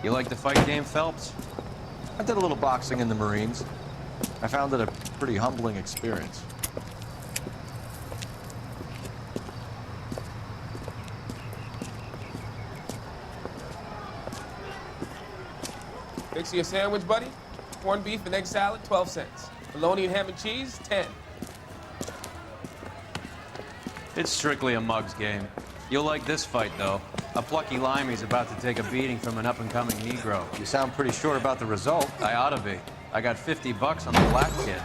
You like the fight game, Phelps? I did a little boxing in the Marines. I found it a pretty humbling experience. Fix you a sandwich, buddy? Corned beef and egg salad, 12 cents. Bologna and ham and cheese, 10. It's strictly a mug's game. You'll like this fight, though. A plucky limey's about to take a beating from an up-and-coming Negro. You sound pretty sure about the result. I ought to be. I got 50 bucks on the black kid.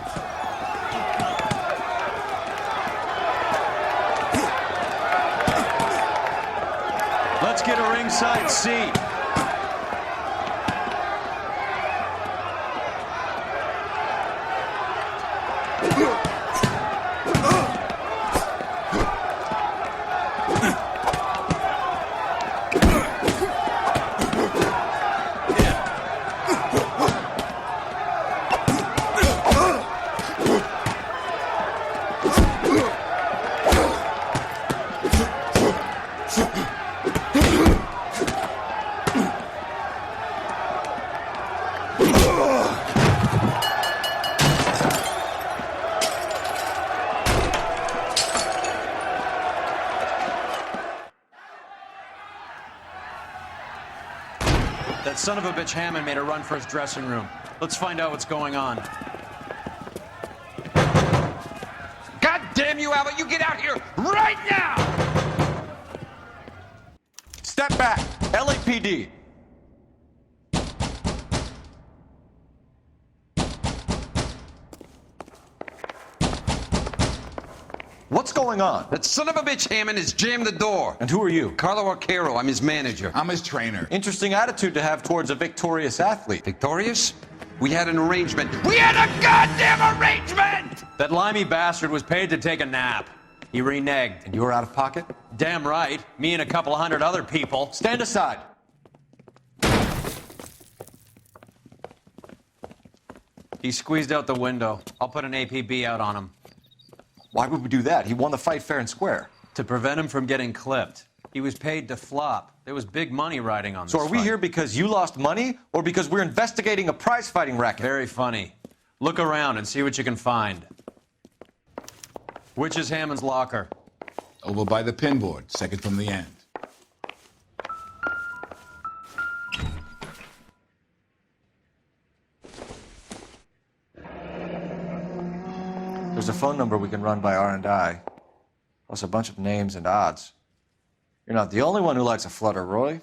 Let's get a ringside seat. That son of a bitch Hammond made a run for his dressing room. Let's find out what's going on. God damn you, Albert! You get out here right now! Step back! LAPD! What's going on? That son of a bitch Hammond has jammed the door. And who are you? Carlo Arcaro, I'm his manager. I'm his trainer. Interesting attitude to have towards a victorious athlete. Victorious? We had an arrangement. We had a goddamn arrangement! That limey bastard was paid to take a nap. He reneged. And you were out of pocket? Damn right. Me and a couple hundred other people. Stand aside. He squeezed out the window. I'll put an APB out on him. Why would we do that? He won the fight fair and square. To prevent him from getting clipped. He was paid to flop. There was big money riding on this So are we fight. here because you lost money or because we're investigating a prize-fighting racket? Very funny. Look around and see what you can find. Which is Hammond's locker? Over by the pinboard, second from the end. There's a phone number we can run by R&I, plus a bunch of names and odds. You're not the only one who likes a flutter, Roy.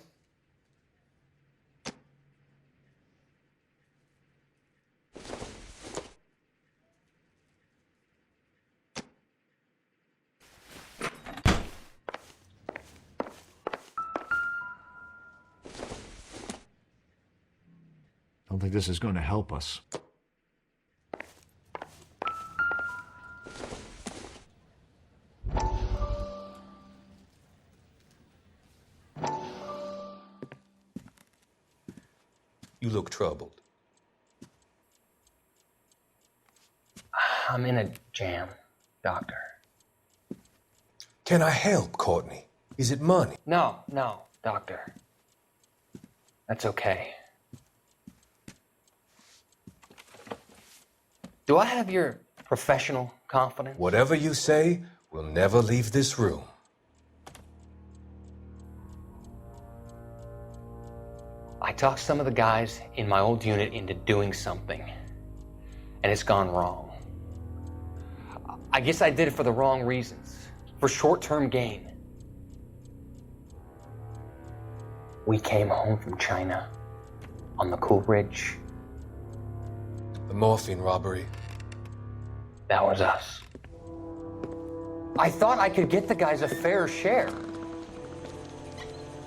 Don't think this is going to help us. You look troubled. I'm in a jam, Doctor. Can I help, Courtney? Is it money? No, Doctor. That's okay. Do I have your professional confidence? Whatever you say, we'll never leave this room. I talked some of the guys in my old unit into doing something, and it's gone wrong. I guess I did it for the wrong reasons, for short-term gain. We came home from China on the Cool Ridge. The morphine robbery. That was us. I thought I could get the guys a fair share.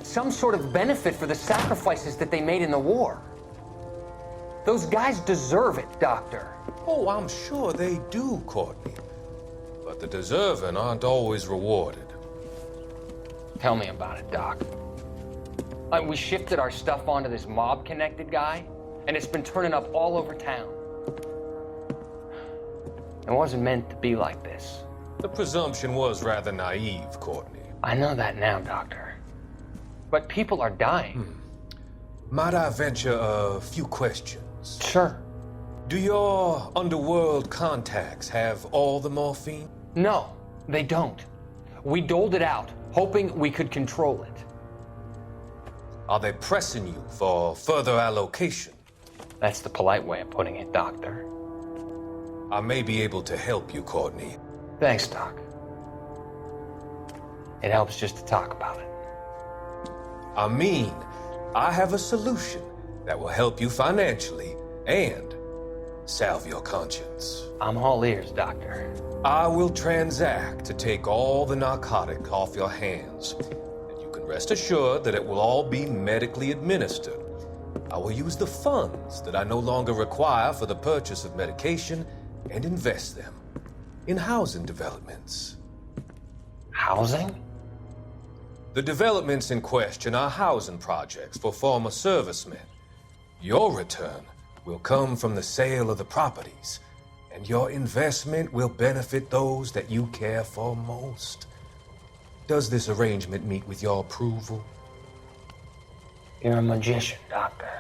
Some sort of benefit for the sacrifices that they made in the war. Those guys deserve it, Doctor. Oh, I'm sure they do, Courtney. But the deserving aren't always rewarded. Tell me about it, Doc. We shifted our stuff onto this mob-connected guy, and it's been turning up all over town. It wasn't meant to be like this. The presumption was rather naive, Courtney. I know that now, Doctor. But people are dying. Might I venture a few questions? Sure. Do your underworld contacts have all the morphine? No, they don't. We doled it out, hoping we could control it. Are they pressing you for further allocation? That's the polite way of putting it, Doctor. I may be able to help you, Courtney. Thanks, Doc. It helps just to talk about it. I mean, I have a solution that will help you financially and salve your conscience. I'm all ears, Doctor. I will transact to take all the narcotic off your hands, and you can rest assured that it will all be medically administered. I will use the funds that I no longer require for the purchase of medication and invest them in housing developments. Housing? The developments in question are housing projects for former servicemen. Your return will come from the sale of the properties, and your investment will benefit those that you care for most. Does this arrangement meet with your approval? You're a magician, Doctor.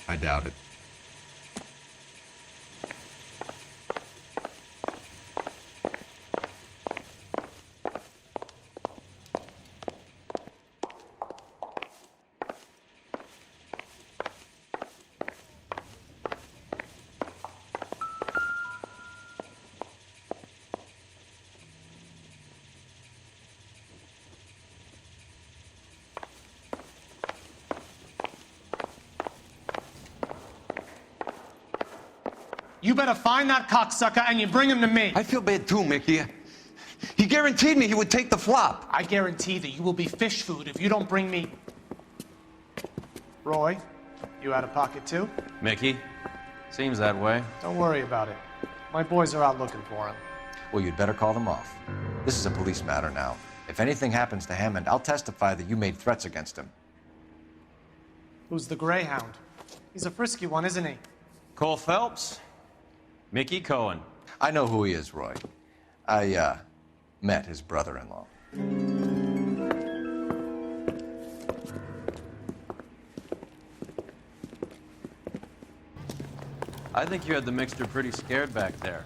I doubt it. You better find that cocksucker and you bring him to me. I feel bad too, Mickey. He guaranteed me he would take the flop. I guarantee that you will be fish food if you don't bring me... Roy, you out of pocket too? Mickey? Seems that way. Don't worry about it. My boys are out looking for him. Well, you'd better call them off. This is a police matter now. If anything happens to Hammond, I'll testify that you made threats against him. Who's the Greyhound? He's a frisky one, isn't he? Cole Phelps? Mickey Cohen. I know who he is, Roy. I, met his brother-in-law. I think you had the mixture pretty scared back there.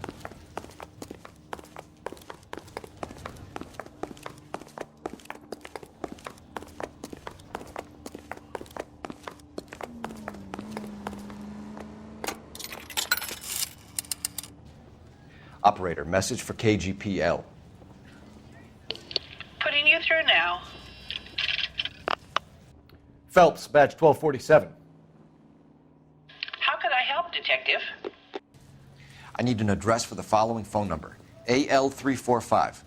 Operator, message for KGPL. Putting you through now. Phelps, badge 1247. How could I help, Detective? I need an address for the following phone number. AL345.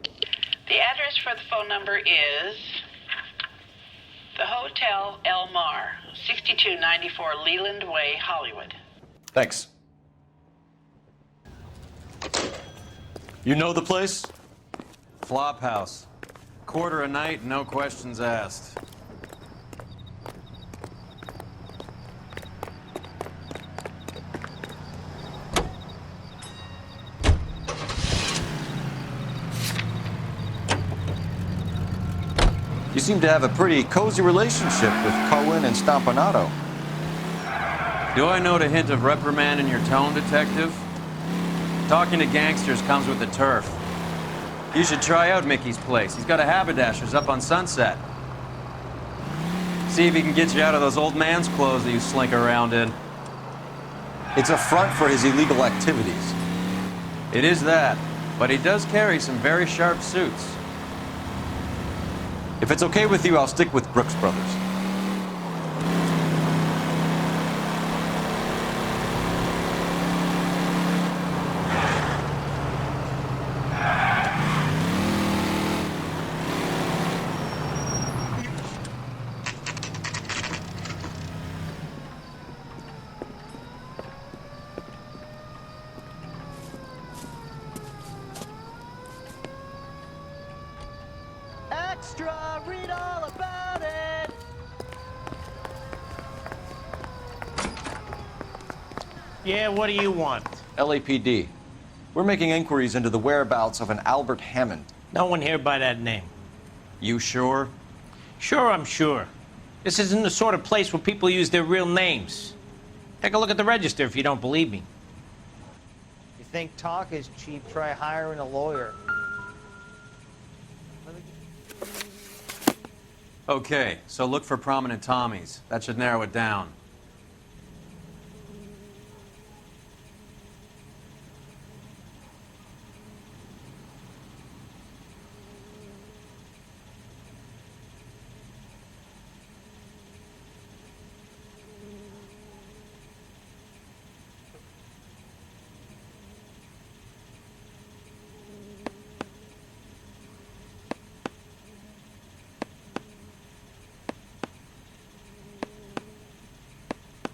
The address for the phone number is the Hotel L.A Noire, 6294 Leland Way, Hollywood. Thanks. You know the place? Flop house. Quarter a night, no questions asked. You seem to have a pretty cozy relationship with Cohen and Stompanato. Do I note a hint of reprimand in your tone, Detective? Talking to gangsters comes with the turf. You should try out Mickey's place. He's got a haberdasher's up on Sunset. See if he can get you out of those old man's clothes that you slink around in. It's a front for his illegal activities. It is that, but he does carry some very sharp suits. If it's okay with you, I'll stick with Brooks Brothers. extra, read all about it. Yeah, what do you want? LAPD. We're making inquiries into the whereabouts of an Albert Hammond. No one here by that name. You sure? Sure, I'm sure. This isn't the sort of place where people use their real names. Take a look at the register if you don't believe me. You think talk is cheap, try hiring a lawyer. Okay, so look for prominent Tommies. That should narrow it down.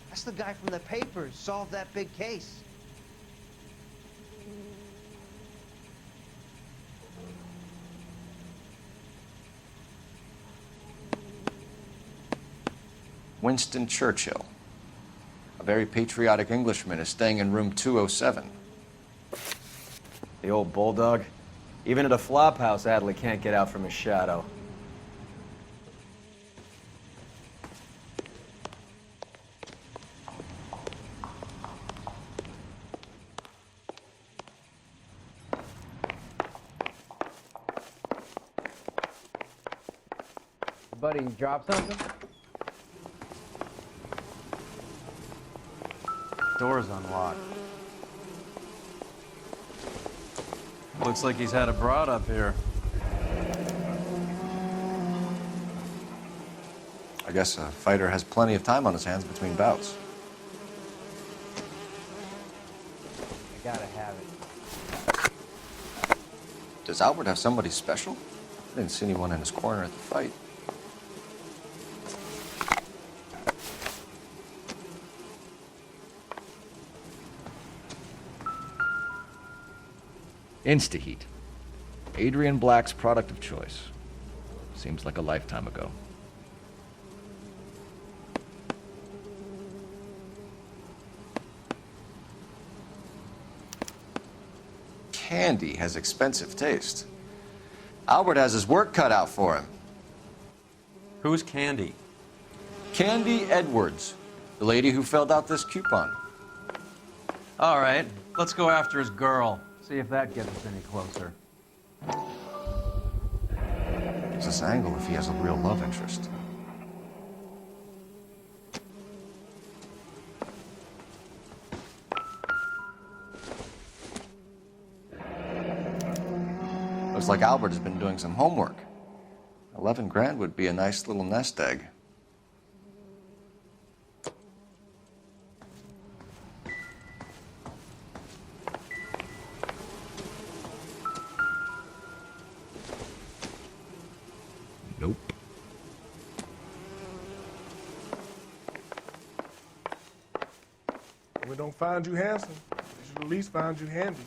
That's the guy from the papers, solved that big case. Winston Churchill. A very patriotic Englishman is staying in room 207. The old bulldog. Even at a flop house, Adley can't get out from his shadow. Buddy, you dropped something? Door's unlocked. Looks like he's had a broad up here. I guess a fighter has plenty of time on his hands between bouts. I gotta have it. Does Albert have somebody special? I didn't see anyone in his corner at the fight. Instaheat. Adrian Black's product of choice. Seems like a lifetime ago. Candy has expensive taste. Albert has his work cut out for him. Who's Candy? Candy Edwards, the lady who filled out this coupon. All right, let's go after his girl. See if that gets us any closer. It's this angle if he has a real love interest. Looks like Albert has been doing some homework. 11 grand would be a nice little nest egg. Nope. If we don't find you handsome, we should at least find you handy.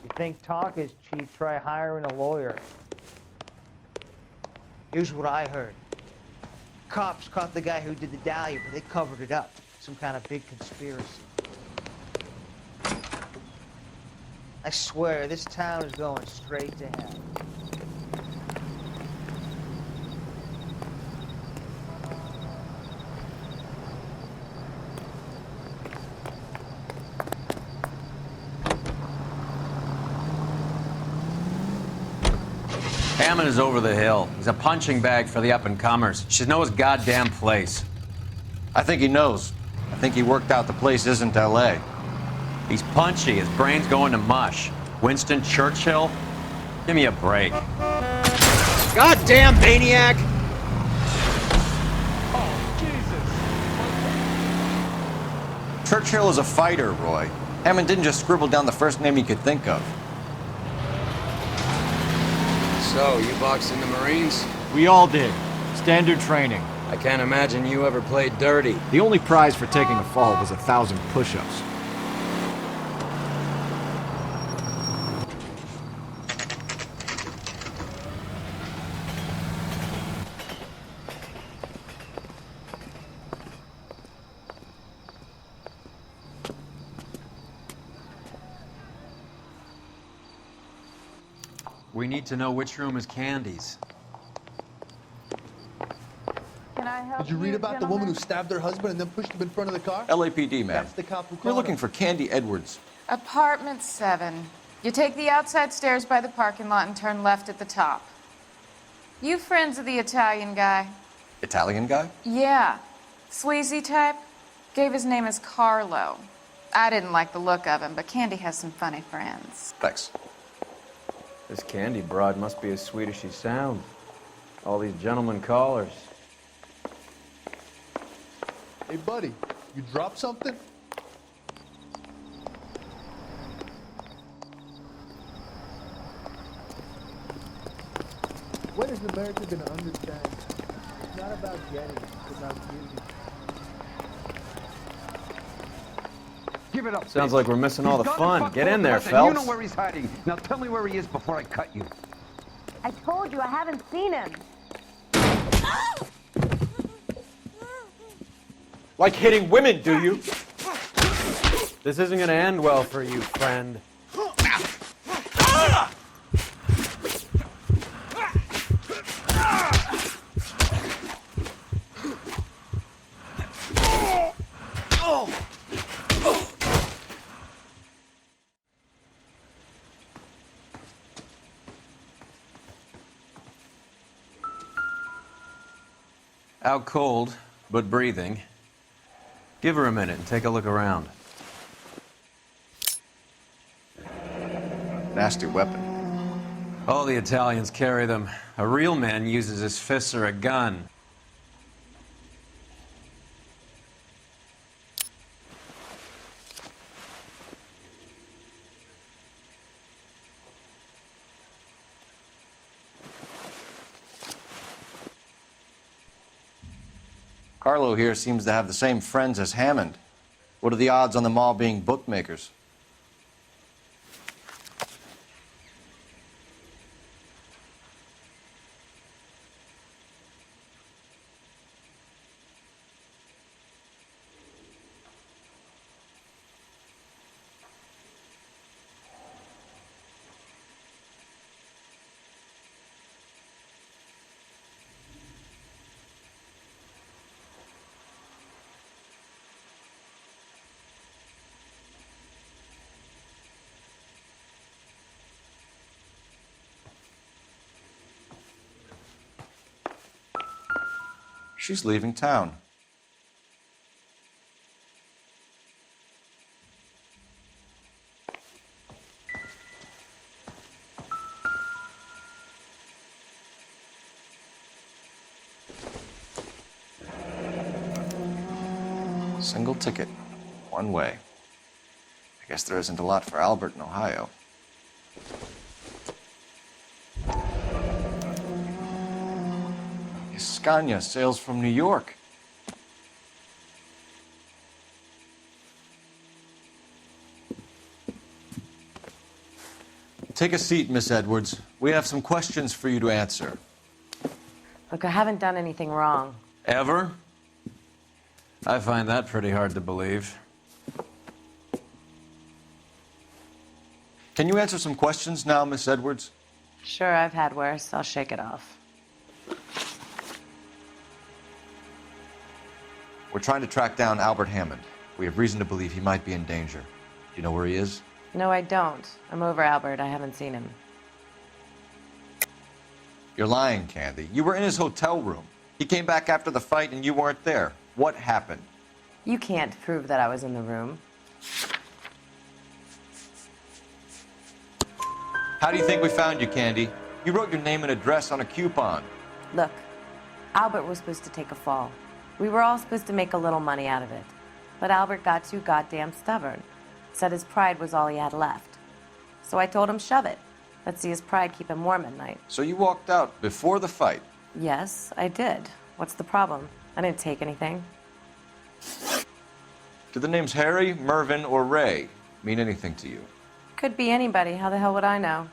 You think talk is cheap, try hiring a lawyer. Here's what I heard. Cops caught the guy who did the dahlia, but they covered it up. Some kind of big conspiracy. I swear, this town is going straight to hell. Hammond is over the hill. He's a punching bag for the up-and-comers. Should know his goddamn place. I think he knows. I think he worked out the place isn't L.A. He's punchy. His brain's going to mush. Winston Churchill? Give me a break. Goddamn maniac! Churchill is a fighter, Roy. Hammond didn't just scribble down the first name he could think of. So, you boxed in the Marines? We all did. Standard training. I can't imagine you ever played dirty. The only prize for taking a fall was 1,000 push-ups. We need to know which room is Candy's. Can I help Did you read about the woman who stabbed her husband and then pushed him in front of the car? LAPD, ma'am. That's the cop who We're called looking him. for Candy Edwards. Apartment 7. You take the outside stairs by the parking lot and turn left at the top. You friends of the Italian guy? Italian guy? Yeah. Sleazy type? Gave his name as Carlo. I didn't like the look of him, but Candy has some funny friends. Thanks. This Candy broad must be as sweet as she sounds. All these gentlemen callers. Hey, buddy, you dropped something? When is America gonna understand? It's not about getting, it's about giving. Give it up. Sounds bitch. like we're missing all He's the gone fun. and fucked Get in both there, of us, and you Phelps. know where he's hiding. Now tell me where he is before I cut you. I told you I haven't seen him. Like hitting women, do you? This isn't gonna end well for you, friend. Out cold, but breathing. Give her a minute and take a look around. Nasty weapon. All the Italians carry them. A real man uses his fists or a gun. Carlo here seems to have the same friends as Hammond. What are the odds on them all being bookmakers? She's leaving town. Single ticket, one way. I guess there isn't a lot for Albert in Ohio. Scania sails from New York. Take a seat, Miss Edwards. We have some questions for you to answer. Look, I haven't done anything wrong. Ever? I find that pretty hard to believe. Can you answer some questions now, Miss Edwards? Sure, I've had worse. I'll shake it off. We're trying to track down Albert Hammond. We have reason to believe he might be in danger. Do you know where he is? No, I don't. I'm over Albert. I haven't seen him. You're lying, Candy. You were in his hotel room. He came back after the fight and you weren't there. What happened? You can't prove that I was in the room. How do you think we found you, Candy? You wrote your name and address on a coupon. Look, Albert was supposed to take a fall. We were all supposed to make a little money out of it. But Albert got too goddamn stubborn. Said his pride was all he had left. So I told him, shove it. Let's see his pride keep him warm at night. So you walked out before the fight? Yes, I did. What's the problem? I didn't take anything. Do the names Harry, Mervyn, or Ray mean anything to you? Could be anybody. How the hell would I know?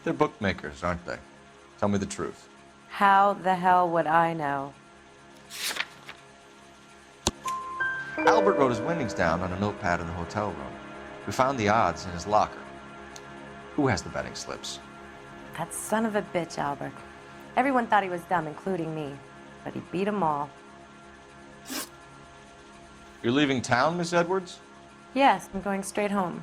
They're bookmakers, aren't they? Tell me the truth. How the hell would I know? Albert wrote his winnings down on a notepad in the hotel room. We found the odds in his locker. Who has the betting slips? That son of a bitch, Albert. Everyone thought he was dumb, including me. But he beat them all. You're leaving town, Miss Edwards? Yes, I'm going straight home.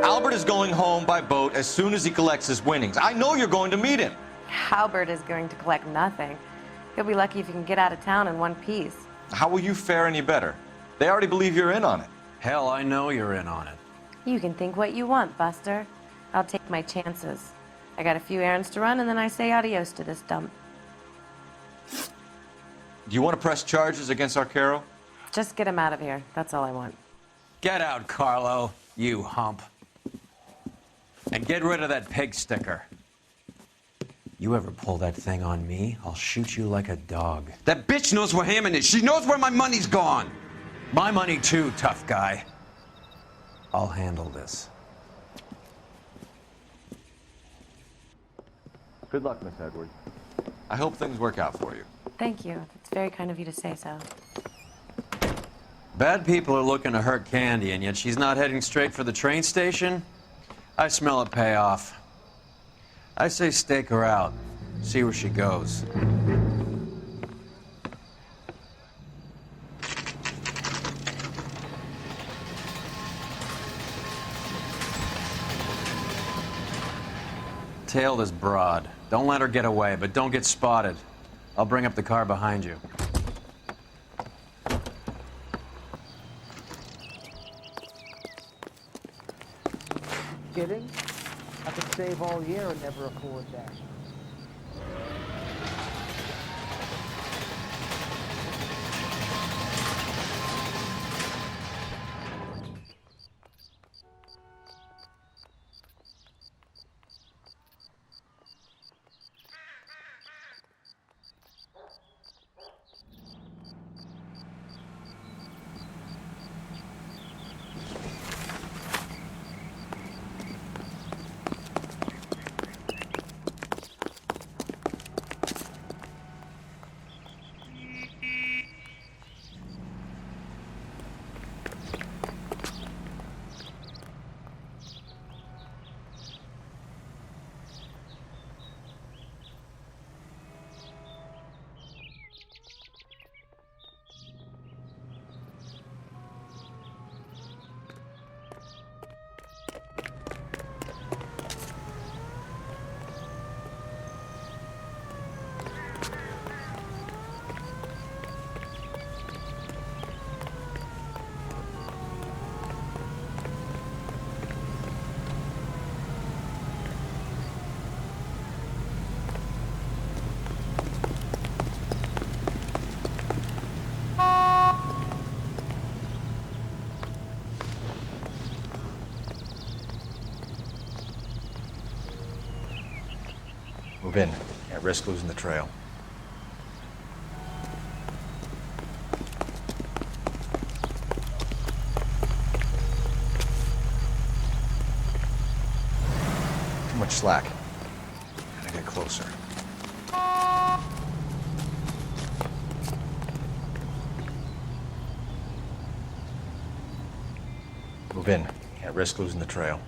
Albert is going home by boat as soon as he collects his winnings. I know you're going to meet him. Albert is going to collect nothing. He'll be lucky if he can get out of town in one piece. How will you fare any better? They already believe you're in on it. Hell, I know you're in on it. You can think what you want, Buster. I'll take my chances. I got a few errands to run, and then I say adios to this dump. Do you want to press charges against Arcaro? Just get him out of here. That's all I want. Get out, Carlo, you hump. And get rid of that pig sticker. You ever pull that thing on me, I'll shoot you like a dog. That bitch knows where Hammond is. She knows where my money's gone. My money too, tough guy. I'll handle this. Good luck, Miss Edwards. I hope things work out for you. Thank you. It's very kind of you to say so. Bad people are looking to hurt Candy, and yet she's not heading straight for the train station? I smell a payoff. I say stake her out. See where she goes. Tail this broad. Don't let her get away, but don't get spotted. I'll bring up the car behind you. Kidding? I could save all year and never afford that. Move in. Can't risk losing the trail. Too much slack. Gotta get closer. Move in. Can't risk losing the trail.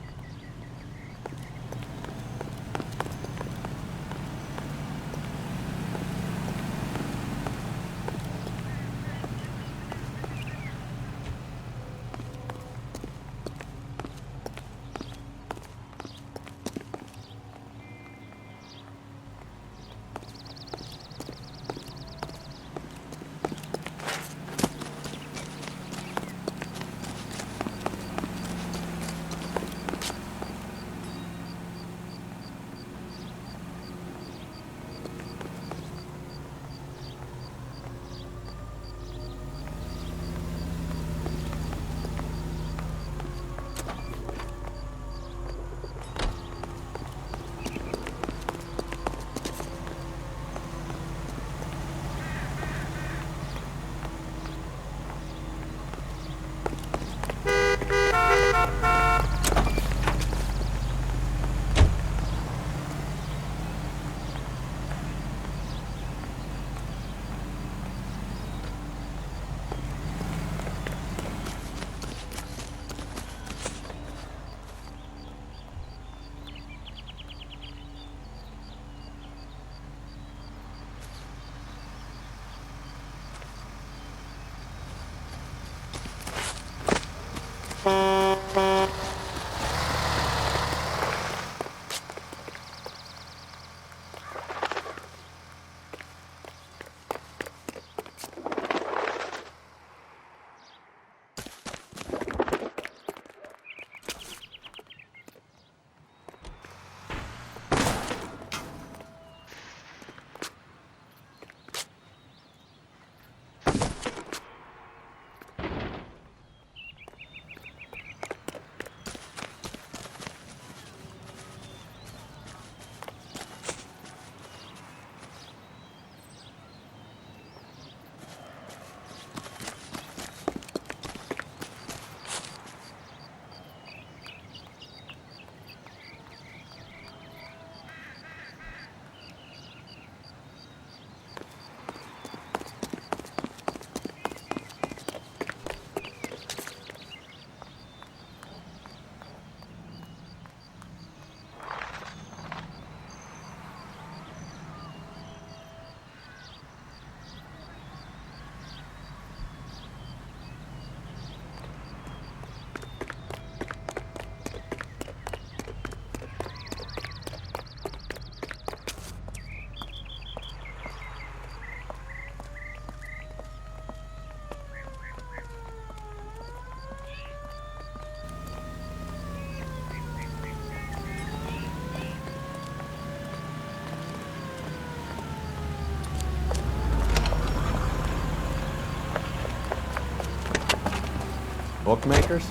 Bookmakers?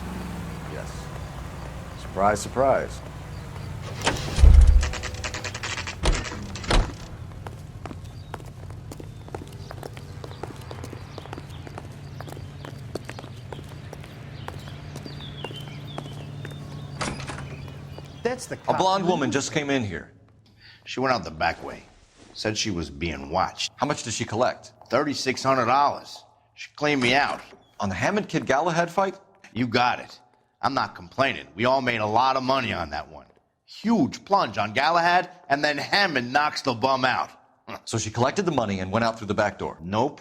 Yes. Surprise, surprise. That's the A cop. blonde woman just came in here. She went out the back way. Said she was being watched. How much did she collect? $3,600. She cleaned me out. On the Hammond Kid Galahad fight? You got it. I'm not complaining. We all made a lot of money on that one. Huge plunge on Galahad, and then Hammond knocks the bum out. So she collected the money and went out through the back door? Nope.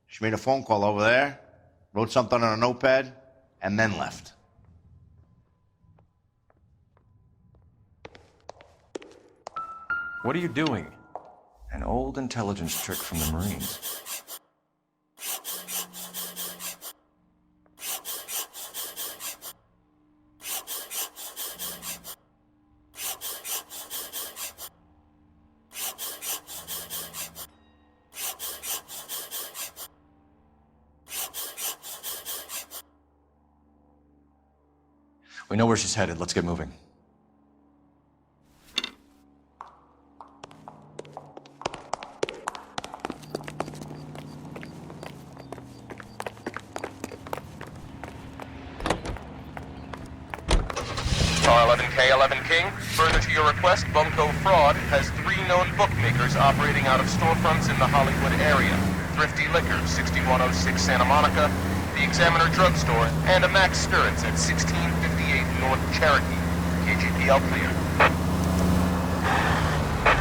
She made a phone call over there, wrote something on a notepad, and then left. What are you doing? An old intelligence trick from the Marines. We know where she's headed. Let's get moving. R11K11 King, further to your request, Bunko Fraud has 3 known bookmakers operating out of storefronts in the Hollywood area. Thrifty Liquor, 6106 Santa Monica, the Examiner Drugstore, and a Max Spirits at 1658 North Cherokee. KGPL clear.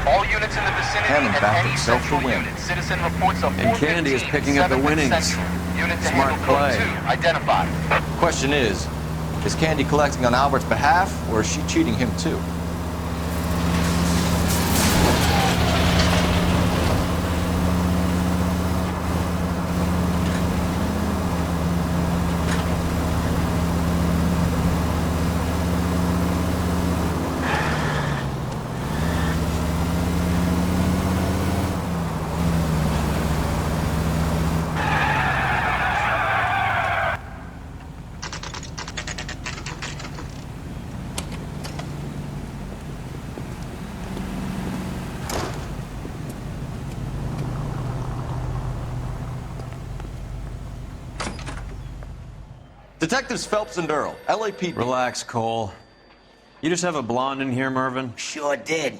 All units in the vicinity Hammond and backed any himself to central win. unit. Citizen reports of 415. And Candy is picking up the 7th winnings. Central. Unit to Smart handle code play. 2. Identified. Question is Candy collecting on Albert's behalf, or is she cheating him too? Detectives Phelps and Earl, LAPD. Relax, Cole. You just have a blonde in here, Mervyn? Sure did.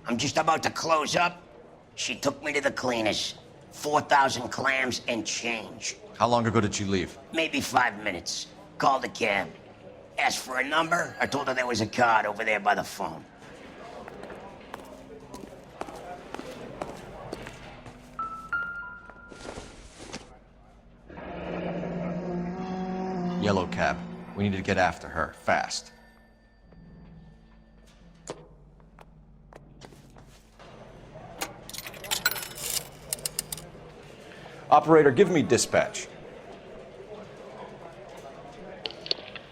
I'm just about to close up. She took me to the cleaners. 4,000 clams and change. How long ago did she leave? Maybe 5 minutes. Called a cab. Asked for a number. I told her there was a card over there by the phone. Yellow cab. We need to get after her, fast. Operator, give me dispatch.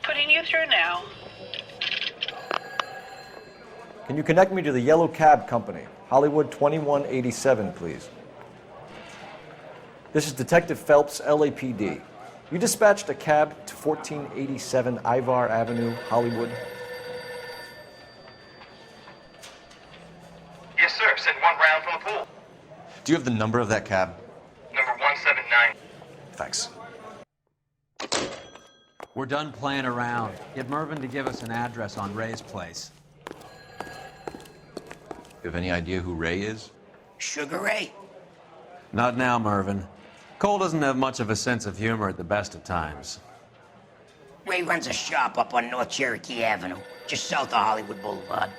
Putting you through now. Can you connect me to the Yellow Cab Company? Hollywood 2187, please. This is Detective Phelps, LAPD. You dispatched a cab to 1487 Ivar Avenue, Hollywood. Yes, sir. Send 1 round from the pool. Do you have the number of that cab? Number 179. Thanks. We're done playing around. Get Mervyn to give us an address on Ray's place. You have any idea who Ray is? Sugar Ray? Not now, Mervyn. Cole doesn't have much of a sense of humor at the best of times. Ray runs a shop up on North Cherokee Avenue, just south of Hollywood Boulevard.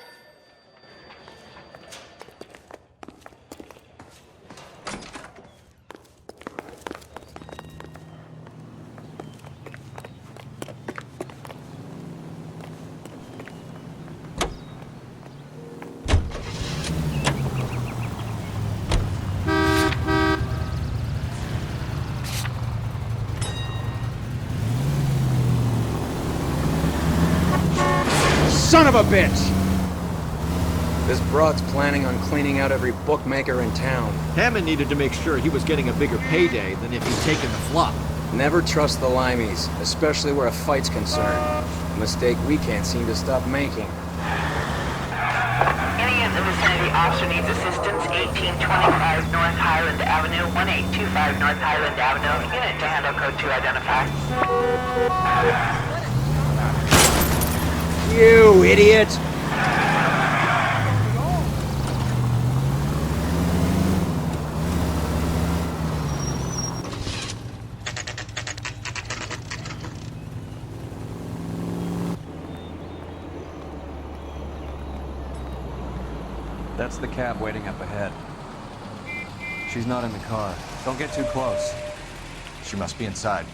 Son of a bitch! This broad's planning on cleaning out every bookmaker in town. Hammond needed to make sure he was getting a bigger payday than if he'd taken the flop. Never trust the limeys, especially where a fight's concerned. A mistake we can't seem to stop making. Any in the vicinity officer needs assistance, 1825 North Highland Avenue, 1825 North Highland Avenue. Unit to handle code 2 identify. You idiot! That's the cab waiting up ahead. She's not in the car. Don't get too close. She must be inside.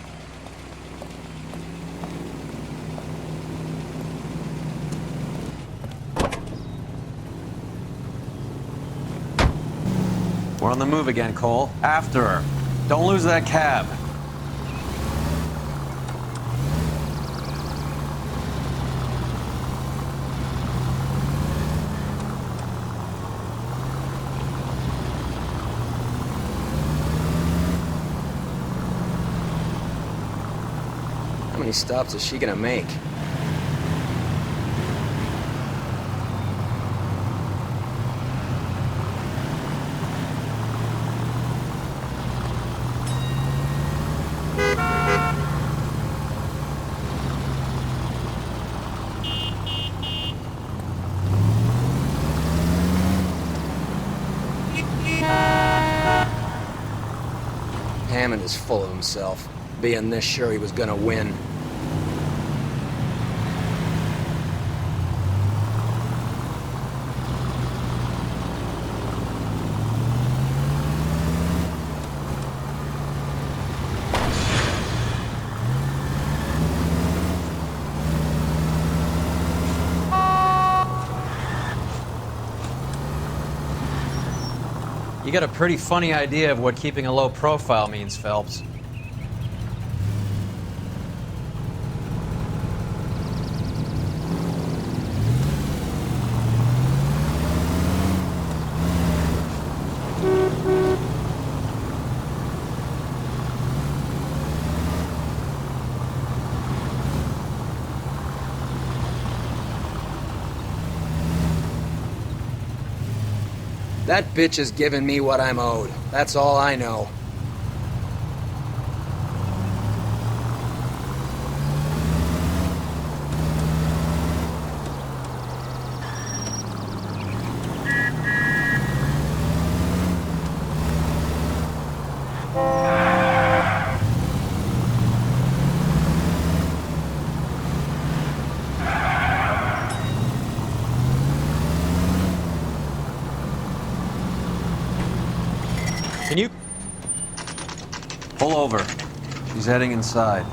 We're on the move again, Cole. After her. Don't lose that cab. How many stops is she gonna make? Hammond is full of himself, being this sure he was gonna win. You got a pretty funny idea of what keeping a low profile means, Phelps. That bitch is giving me what I'm owed. That's all I know. Can you pull over? She's heading inside.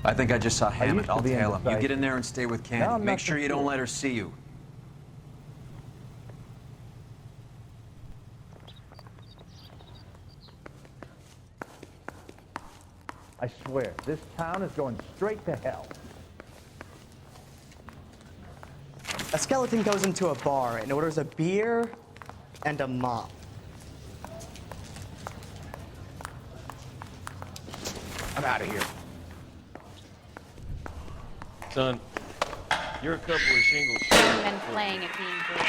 I think I just saw Hammond. I'll tail him. You get in there and stay with Candy. Make sure you don't let her see you. I swear, this town is going straight to hell. A skeleton goes into a bar and orders a beer and a mop. I'm out of here. Son, you're a couple of shingles. Been playing a team game.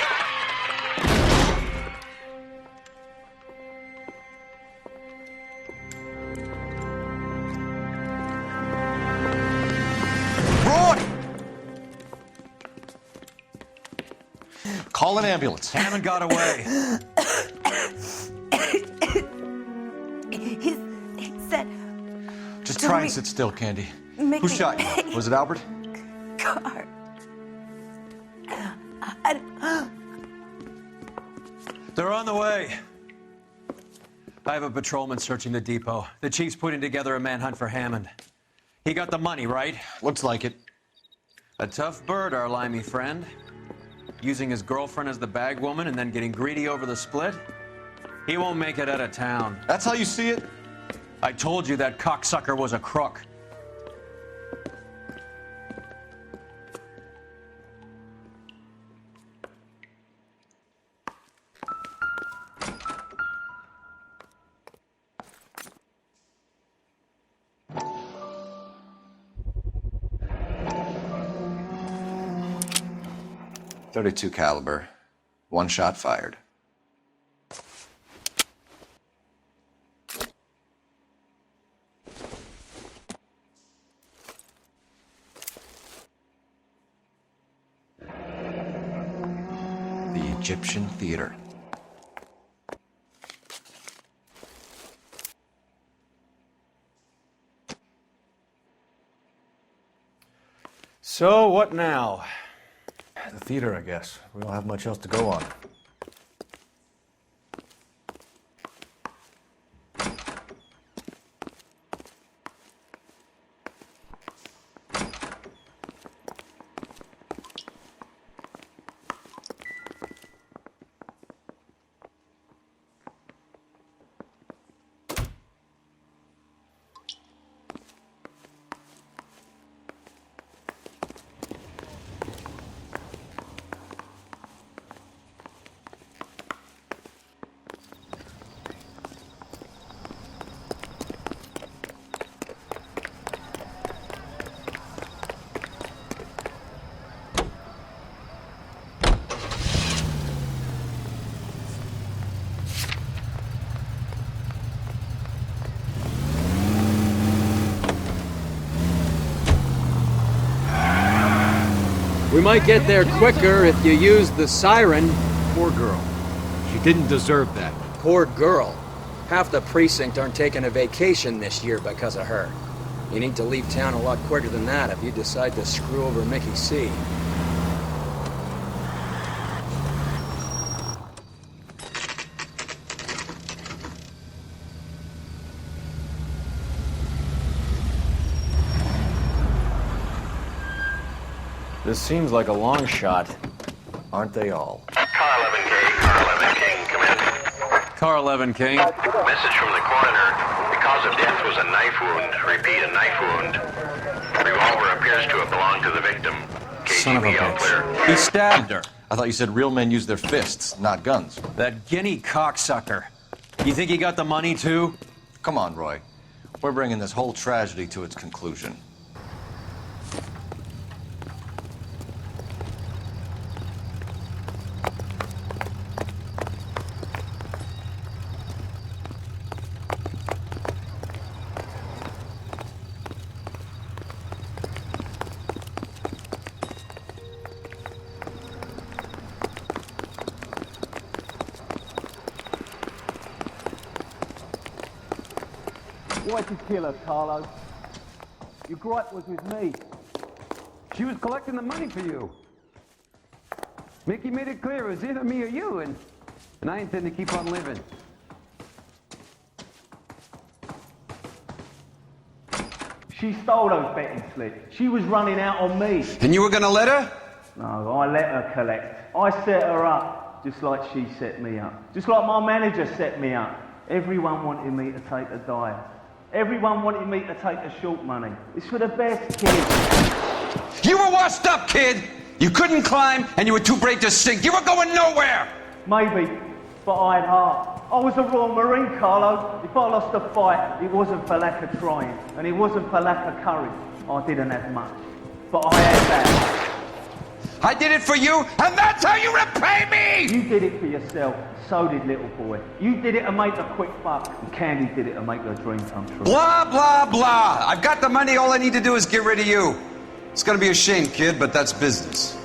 Call an ambulance. Hammond got away. He said... Just try and sit still, Candy. Make Who me- shot you? Was it Albert? Car. They're on the way. I have a patrolman searching the depot. The chief's putting together a manhunt for Hammond. He got the money, right? Looks like it. A tough bird, our limey friend. Using his girlfriend as the bag woman and then getting greedy over the split. He won't make it out of town. That's how you see it? I told you that cocksucker was a crook. .32 caliber. One shot fired. The Egyptian Theater. So, what now? The theater, I guess. We don't have much else to go on. We might get there quicker if you use the siren. Poor girl. She didn't deserve that. Poor girl. Half the precinct aren't taking a vacation this year because of her. You need to leave town a lot quicker than that if you decide to screw over Mickey C. This seems like a long shot. Aren't they all? Car 11K, Car 11 King, come in. Car 11 King. Message from the coroner. The cause of death was a knife wound. Repeat, a knife wound. The revolver appears to have belonged to the victim. Son of a KGB all clear. bitch. He stabbed her. I thought you said real men use their fists, not guns. That guinea cocksucker. You think he got the money too? Come on, Roy. We're bringing this whole tragedy to its conclusion. Why'd you kill her, Carlos? Your gripe was with me. She was collecting the money for you. Mickey made it clear it was either me or you, and I intend to keep on living. She stole those betting slips. She was running out on me. And you were gonna let her? No, I let her collect. I set her up, just like she set me up. Just like my manager set me up. Everyone wanted me to take a dive. Everyone wanted me to take the short money. It's for the best, kid. You were washed up, kid! You couldn't climb, and you were too brave to sink. You were going nowhere! Maybe, but I had heart. I was a Royal Marine, Carlo. If I lost a fight, it wasn't for lack of trying, and it wasn't for lack of courage. I didn't have much, but I had that. I did it for you, and that's how you repay me! You did it for yourself. So did little boy. You did it to make a quick buck, and Candy did it to make her dream come true. Blah, blah, blah. I've got the money. All I need to do is get rid of you. It's gonna be a shame, kid, but that's business.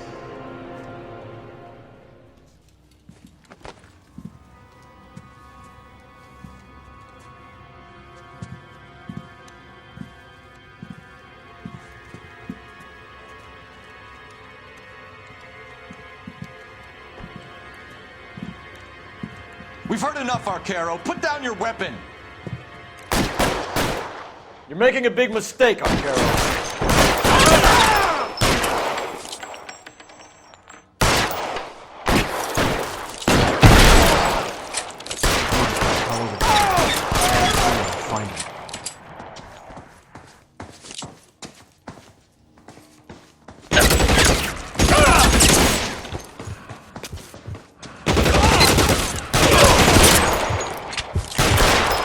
We've heard enough, Arcaro. Put down your weapon. You're making a big mistake, Arcaro.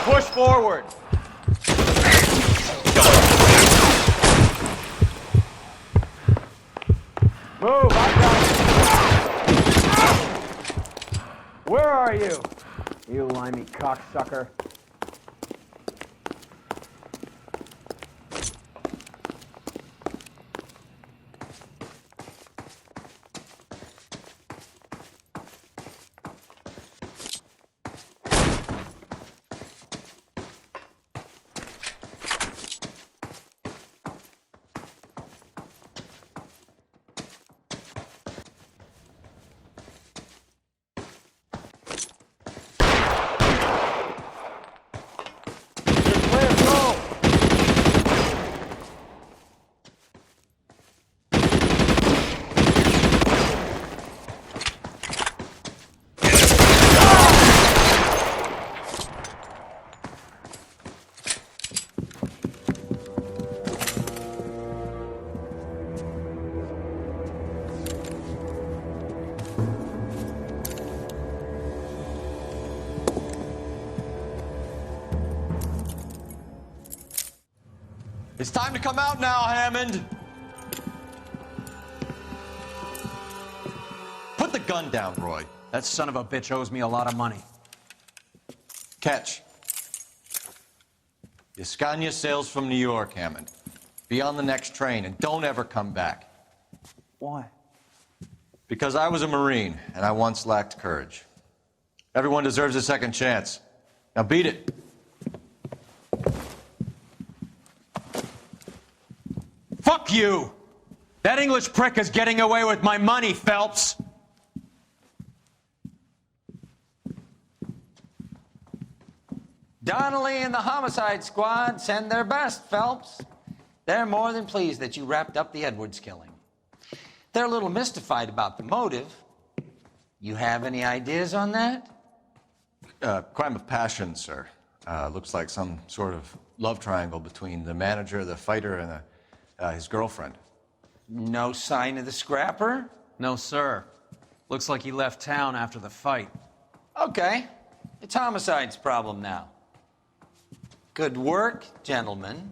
Push forward. Move, I got it. Where are you? You limey cocksucker. It's time to come out now, Hammond. Put the gun down, Roy. That son of a bitch owes me a lot of money. Catch. Yascania sails from New York, Hammond. Be on the next train and don't ever come back. Why? Because I was a Marine and I once lacked courage. Everyone deserves a second chance. Now beat it. Fuck you! That English prick is getting away with my money, Phelps! Donnelly and the homicide squad send their best, Phelps. They're more than pleased that you wrapped up the Edwards killing. They're a little mystified about the motive. You have any ideas on that? Crime of passion, sir. Looks like some sort of love triangle between the manager, the fighter, and his girlfriend. No sign of the scrapper? No, sir. Looks like he left town after the fight. Okay. It's homicide's problem now. Good work, gentlemen.